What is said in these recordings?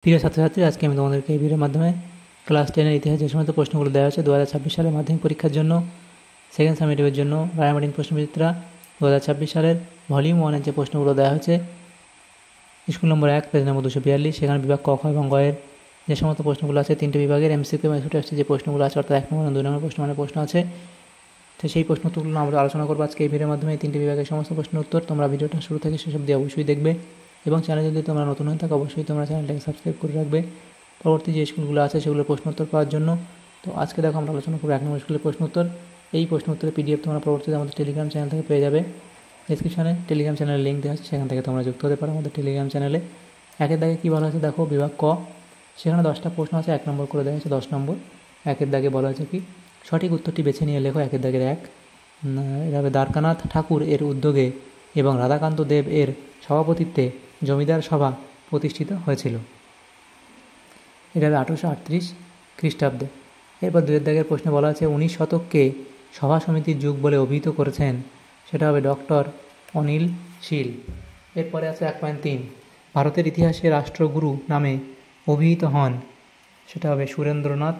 প্রিয় ছাত্রছাত্রী, আজকে আমি তোমাদেরকে এই ভিডিওর মাধ্যমে ক্লাস 10-এর ইতিহাস যে সমস্ত প্রশ্নগুলো দেওয়া হয়েছে 2026 সালের মাধ্যমিক পরীক্ষার জন্য সেকেন্ড সামেটিভের জন্য রায়মার্টিন প্রশ্নবিচিত্রা 2026 সালের ভলিউম 1-এর যে প্রশ্নগুলো দেওয়া হয়েছে স্কুল নম্বর 1 পেজ নম্বর 242, সেখানে বিভাগ ক, খ এবং গ এর যে সমস্ত প্রশ্নগুলো আছে তিনটে বিভাগের এমসিকিউ এবং এসটি যে প্রশ্নগুলো আছে অর্থাৎ 1 নম্বর এবং 2 নম্বর প্রশ্ন আছে, তো সেই প্রশ্ন উত্তরগুলো আমরা আলোচনা করবো আজকে এই ভিডিওর মাধ্যমে। এই তিনটে বিভাগের সমস্ত প্রশ্নের উত্তর তোমরা ভিডিওটা শুরু থেকে শেষ অবধি অবশ্যই দেখবে এবং চ্যানেলে যদি তোমরা নতুন হয়ে থাকো অবশ্যই তোমরা চ্যানেলটাকে সাবস্ক্রাইব করে রাখবে পরবর্তী যে স্কুলগুলো আছে সেগুলোর প্রশ্ন উত্তর পাওয়ার জন্য। তো আজকে দেখো আমরা আলোচনা করবো 1 নম্বর স্কুলের প্রশ্ন উত্তর। এই প্রশ্ন উত্তরের পিডিএফ তোমরা পরবর্তীতে আমাদের টেলিগ্রাম চ্যানেল থেকে পেয়ে যাবে। ডেসক্রিপশনে টেলিগ্রাম চ্যানেলের লিঙ্ক দেওয়া আছে, সেখান থেকে তোমরা যুক্ত হতে পারো আমাদের টেলিগ্রাম চ্যানেলে। একের দাগে কী বলা হয়েছে দেখো, বিভাগ ক, সেখানে 10টা প্রশ্ন আছে, 1 নম্বর করে দেওয়া হয়েছে 10 নম্বর। একের দাগে বলা হয়েছে কি, সঠিক উত্তরটি বেছে নিয়ে লেখো। একের দাগের 1, এভাবে দ্বারকানাথ ঠাকুর এর উদ্যোগে এবং রাধাকান্ত দেব এর সভাপতিত্বে জমিদার সভা প্রতিষ্ঠিত হয়েছিল। এটা হবে 1838 খ্রিস্টাব্দে। এরপর 2 দাগের প্রশ্নে বলা আছে 19 শতককে সভা সমিতির যুগ বলে অভিহিত করেছেন, সেটা হবে ডক্টর অনিল শীল। এরপরে আছে 1.3, ভারতের ইতিহাসে রাষ্ট্রগুরু নামে অভিহিত হন, সেটা হবে সুরেন্দ্রনাথ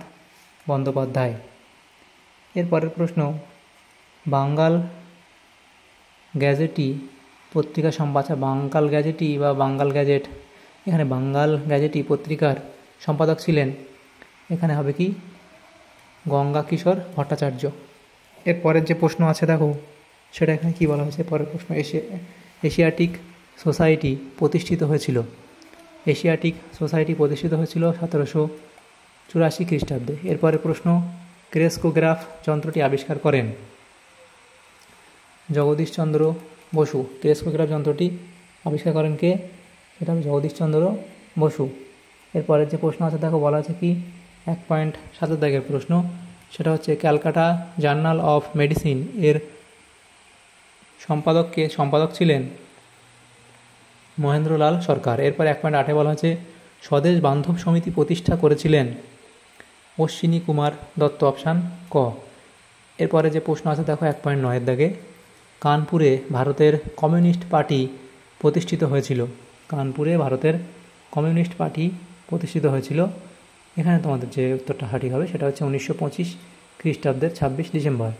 বন্দ্যোপাধ্যায়। এরপরের প্রশ্ন, বাঙ্গাল গ্যাজেটি পত্রিকা সম্পাদক, বাঙ্গাল গ্যাজেটি বা বাঙ্গাল গ্যাজেট, এখানে বাঙ্গাল গ্যাজেটি পত্রিকার সম্পাদক ছিলেন, এখানে হবে কি গঙ্গা কিশোর ভট্টাচার্য। এরপরের যে প্রশ্ন আছে দেখো, সেটা এখানে কি বলা হয়েছে। পরের প্রশ্ন, এশিয়াটিক সোসাইটি প্রতিষ্ঠিত হয়েছিল। এশিয়াটিক সোসাইটি প্রতিষ্ঠিত হয়েছিল 1784 খ্রিস্টাব্দে। এরপরের প্রশ্ন, ক্রেস্কোগ্রাফ যন্ত্রটি আবিষ্কার করেন জগদীশচন্দ্র বসু। ক্রেস্কোগ্রাফ যন্ত্রটি আবিষ্কার করেন কে, সেটা হবে জগদীশচন্দ্র বসু। এরপরের যে প্রশ্ন আছে দেখো, বলা আছে কি 1.7 দাগের প্রশ্ন, সেটা হচ্ছে ক্যালকাটা জার্নাল অফ মেডিসিন এর সম্পাদক ছিলেন মহেন্দ্রলাল সরকার। এরপর 1.8 বলা হচ্ছে স্বদেশ বান্ধব সমিতি প্রতিষ্ঠা করেছিলেন অশ্বিনী কুমার দত্ত, অপশান ক। এরপরে যে প্রশ্ন আছে দেখো 1.9 দাগে, কানপুরে ভারতের কমিউনিস্ট পার্টি প্রতিষ্ঠিত হয়েছিল। কানপুরে ভারতের কমিউনিস্ট পার্টি প্রতিষ্ঠিত হয়েছিল, এখানে তোমাদের যে উত্তরটা সঠিক হবে সেটা হচ্ছে 1925 খ্রিস্টাব্দের 26 ডিসেম্বর।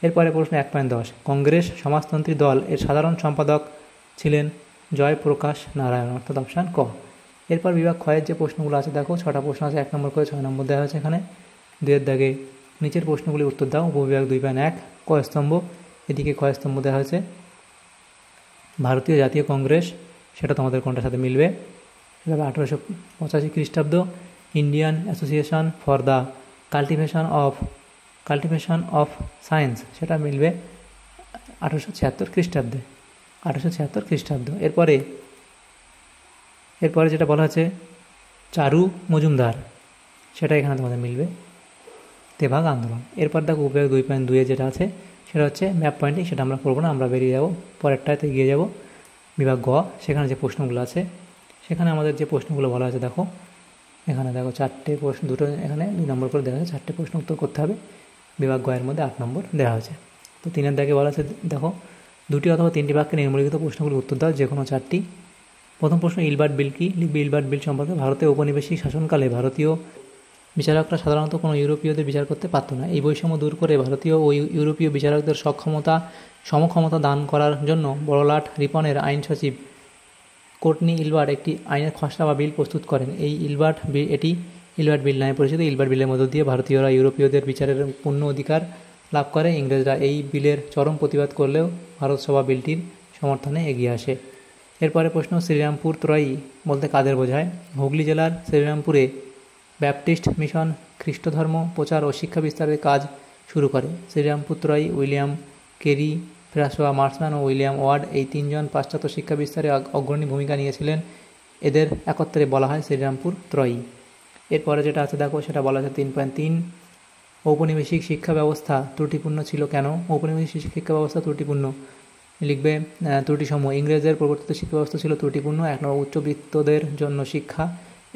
এরপরে প্রশ্ন 1.10, কংগ্রেস সমাজতন্ত্রী দল এর সাধারণ সম্পাদক ছিলেন জয়প্রকাশ নারায়ণ, অর্থাৎ অপশান ক। এরপর বিভাগ ক্ষয়ের যে প্রশ্নগুলো আছে দেখো, 6টা প্রশ্ন আছে, 1 নম্বর করে 6 নম্বর দেওয়া হয়েছে এখানে। 2 দাগে নিচের প্রশ্নগুলি উত্তর দাও। উপবিভাগ 2.1, ক স্তম্ভ, এদিকে খ স্তম্ভ দেওয়া হয়েছে ভারতীয় জাতীয় কংগ্রেস, সেটা তোমাদের কোনটার সাথে মিলবে, সেটা হবে 1885 খ্রিস্টাব্দ। Indian association for the cultivation of science, সেটা মিলবে 1876 খ্রিস্টাব্দে, 1876 খ্রিস্টাব্দ। এরপরে যেটা বলা আছে চারু মজুমদার, সেটা এখানে তোমাদের মিলবে তেভাগ আন্দোলন। এরপর দেখো উপবিভাগ 2.2 যেটা আছে সেটা হচ্ছে ম্যাপ পয়েন্টিং, সেটা আমরা করবো না, আমরা বেরিয়ে যাবো পরেরটাতে গিয়ে যাব। বিভাগ গ, সেখানে যে প্রশ্নগুলো আছে সেখানে আমাদের যে প্রশ্নগুলো বলা আছে দেখো, এখানে দেখো 4টে প্রশ্ন, দুটো এখানে 2 নম্বর করে দেওয়া আছে, 4টে প্রশ্ন উত্তর করতে হবে। বিভাগ গ এর মধ্যে 8 নম্বর দেওয়া হয়েছে। তো 3 দাগে বলা আছে দেখো, 2টি অথবা 3টি বাক্যে নিম্নলিখিত প্রশ্নগুলো উত্তর দাও, যে কোনো 4টি। প্রথম প্রশ্ন, ইলবার্ট বিল কি, লিখবে ইলবার্ট বিল সম্পর্কে। ভারতে ঔপনিবেশিক শাসনকালে ভারতীয় বিচারকরা সাধারণত কোনো ইউরোপীয়দের বিচার করতে পারত না। এই বৈষম্য দূর করে ভারতীয় ও ইউরোপীয় বিচারকদের সমক্ষমতা দান করার জন্য বড়লাট রিপনের আইন সচিব কোর্টনি ইলবার্ট একটি আইনের খসড়া বা বিল প্রস্তুত করেন। এটি ইলবার্ট বিল নামে পরিচিত। ইলবার্ট বিলের মধ্য দিয়ে ভারতীয়রা ইউরোপীয়দের বিচারের পূর্ণ অধিকার লাভ করে। ইংরেজরা এই বিলের চরম প্রতিবাদ করলেও ভারত সভা বিলটির সমর্থনে এগিয়ে আসে। এরপরে প্রশ্ন, শ্রীরামপুর ত্রয়ী বলতে কাদের বোঝায়। হুগলি জেলার শ্রীরামপুরে ব্যাপটিস্ট মিশন খ্রিস্টধর্ম প্রচার ও শিক্ষা বিস্তারের কাজ শুরু করে। শ্রীরামপুর ত্রয়ী উইলিয়াম কেরি, ফ্রাঁসোয়া মার্সম্যান ও উইলিয়াম ওয়ার্ড, এই 3 জন পাশ্চাত্য শিক্ষা বিস্তারে অগ্রণী ভূমিকা নিয়েছিলেন। এদের একত্রে বলা হয় শ্রীরামপুর ত্রয়ী। এরপরে যেটা আছে দেখো, সেটা বলা আছে 3.3, ঔপনিবেশিক শিক্ষা ব্যবস্থা ত্রুটিপূর্ণ ছিল কেন। ঔপনিবেশিক শিক্ষা ব্যবস্থা ত্রুটিপূর্ণ, লিখবে ত্রুটিসমূহ। ইংরেজদের প্রবর্তিত শিক্ষা ব্যবস্থা ছিল ত্রুটিপূর্ণ। 1 নম্বর, উচ্চবিত্তদের জন্য শিক্ষা,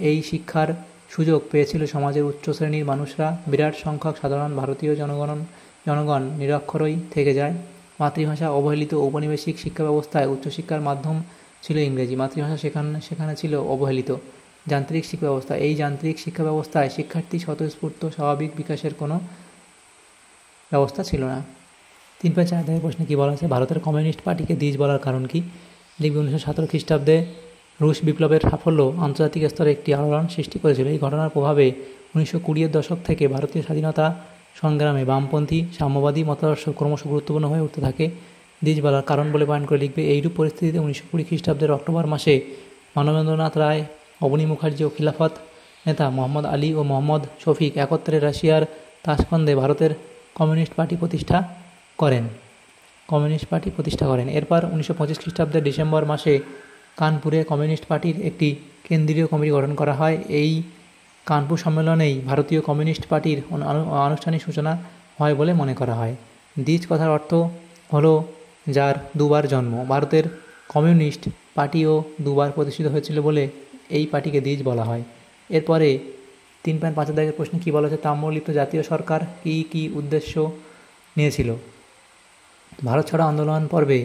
এই শিক্ষার সুযোগ পেয়েছিল সমাজের উচ্চ শ্রেণীর মানুষরা। বিরাট সংখ্যক সাধারণ ভারতীয় জনগণ নিরক্ষরই থেকে যায়। মাতৃভাষা অবহেলিত। ঔপনিবেশিক শিক্ষা ব্যবস্থায় উচ্চশিক্ষার মাধ্যম ছিল ইংরেজি, মাতৃভাষা সেখানে ছিল অবহেলিত। যান্ত্রিক শিক্ষা ব্যবস্থা। এই যান্ত্রিক শিক্ষা ব্যবস্থায় শিক্ষার্থী স্বতঃস্ফূর্ত স্বাভাবিক বিকাশের কোনো ব্যবস্থা ছিল না। 3.4 প্রশ্নে কী বলা আছে? ভারতের কমিউনিস্ট পার্টিকে দ্বিজ বলার কারণ কি? লিখবে 1917 খ্রিস্টাব্দে রুশ বিপ্লবের সাফল্য আন্তর্জাতিক স্তরে একটি আলোড়ন সৃষ্টি করেছিল। এই ঘটনার প্রভাবে 1920-এর দশক থেকে ভারতীয় স্বাধীনতা সংগ্রামে বামপন্থী সাম্যবাদী মতাদর্শ ক্রমশ গুরুত্বপূর্ণ হয়ে উঠতে থাকে। দ্বিজ বলার কারণ বলে পয়েন্ট করে লিখবে, এইরূপ পরিস্থিতিতে 1920 খ্রিস্টাব্দের অক্টোবর মাসে মানবেন্দ্রনাথ রায়, অবনী মুখার্জি ও খিলাফত নেতা মোহাম্মদ আলী ও মোহাম্মদ শফিক একত্রে রাশিয়ার তাশকন্দে ভারতের কমিউনিস্ট পার্টি প্রতিষ্ঠা করেন। এরপর 1925 খ্রিস্টাব্দের ডিসেম্বর মাসে কানপুরে কমিউনিস্ট পার্টির একটি কেন্দ্রীয় কমিটি গঠন করা হয়। এই কানপুর সম্মেলনেই ভারতীয় কমিউনিস্ট পার্টির আনুষ্ঠানিক সূচনা হয় বলে মনে করা হয়। দ্বিজ কথার অর্থ হলো যার দুবার জন্ম। ভারতের কমিউনিস্ট পার্টিও দুবার প্রতিষ্ঠিত হয়েছিল বলে এই পার্টিকে দ্বিজ বলা হয়। এরপরে 3.5 প্রশ্নে কী বলা হচ্ছে? তাম্রলিপ্ত জাতীয় সরকার কী উদ্দেশ্য নিয়েছিল? ভারত ছাড়ো আন্দোলন পর্বে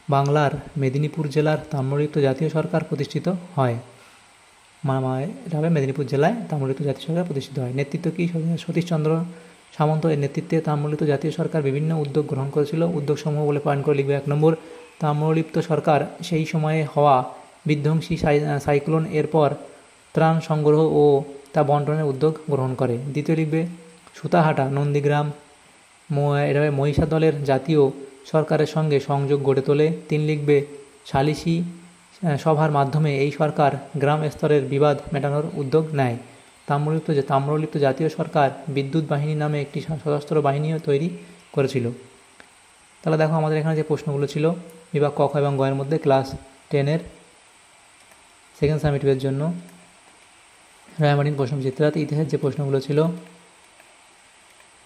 বাংলার মেদিনীপুর জেলার তাম্রলিপ্ত জাতীয় সরকার প্রতিষ্ঠিত হয়। মেদিনীপুর জেলায় তাম্রলিপ্ত জাতীয় সরকার প্রতিষ্ঠিত হয়। নেতৃত্ব কি? সতীশচন্দ্র সামন্ত এর নেতৃত্বে তাম্রলিপ্ত জাতীয় সরকার বিভিন্ন উদ্যোগ গ্রহণ করেছিল। উদ্যোগসমূহ বলে পয়েন্ট করে লিখবে। 1 নম্বর, তাম্রলিপ্ত সরকার সেই সময়ে হওয়া বিধ্বংসী সাইক্লোন এরপর ত্রাণ সংগ্রহ ও তা বন্টনের উদ্যোগ গ্রহণ করে। দ্বিতীয় লিখবে সুতাহাটা, নন্দীগ্রাম, মহিষা দলের জাতীয় সরকারের সঙ্গে সংযোগ গড়ে তোলে। 3 লিখবে সালিসি সভার মাধ্যমে এই সরকার গ্রাম স্তরের বিবাদ মেটানোর উদ্যোগ নেয়। তাম্রলিপ্ত জাতীয় সরকার বিদ্যুৎ বাহিনী নামে একটি সশস্ত্র বাহিনীও তৈরি করেছিল। তাহলে দেখো আমাদের এখানে যে প্রশ্নগুলো ছিল বিভাগ ক, খ এবং গ এর মধ্যে ক্লাস 10-এর সেকেন্ড সামেটিভের জন্য রায়মার্টিন প্রশ্নবিচিত্রাতে ইতিহাসের যে প্রশ্নগুলো ছিল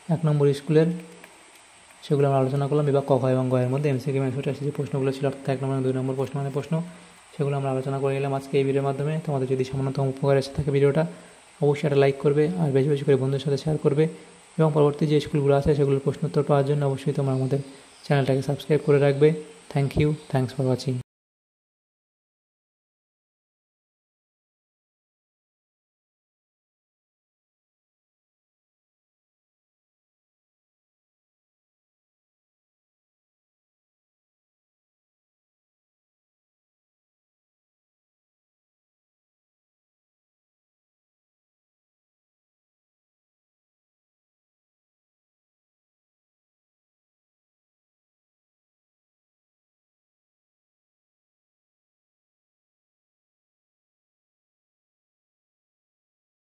1 নম্বর স্কুলের, সেগুলো আমরা আলোচনা করলাম। বিভাগ ক, খ এবং গ এর মধ্যে MCQ যে প্রশ্নগুলো ছিল অর্থাৎ 1 নম্বর 2 নম্বর প্রশ্ন সেগুলো আমরা আলোচনা করে গেলাম আজকে এই ভিডিওর মাধ্যমে। তোমাদের যদি সামান্যতম উপকার এসে থাকে ভিডিওটা অবশ্যই একটা লাইক করবে আর বেশি বেশি করে বন্ধুদের সাথে শেয়ার করবে এবং পরবর্তী যে স্কুলগুলো আছে সেগুলোর প্রশ্নোত্তর পাওয়ার জন্য অবশ্যই তোমরা আমাদের চ্যানেলটাকে সাবস্ক্রাইব করে রাখবে। Thank you, thanks for watching.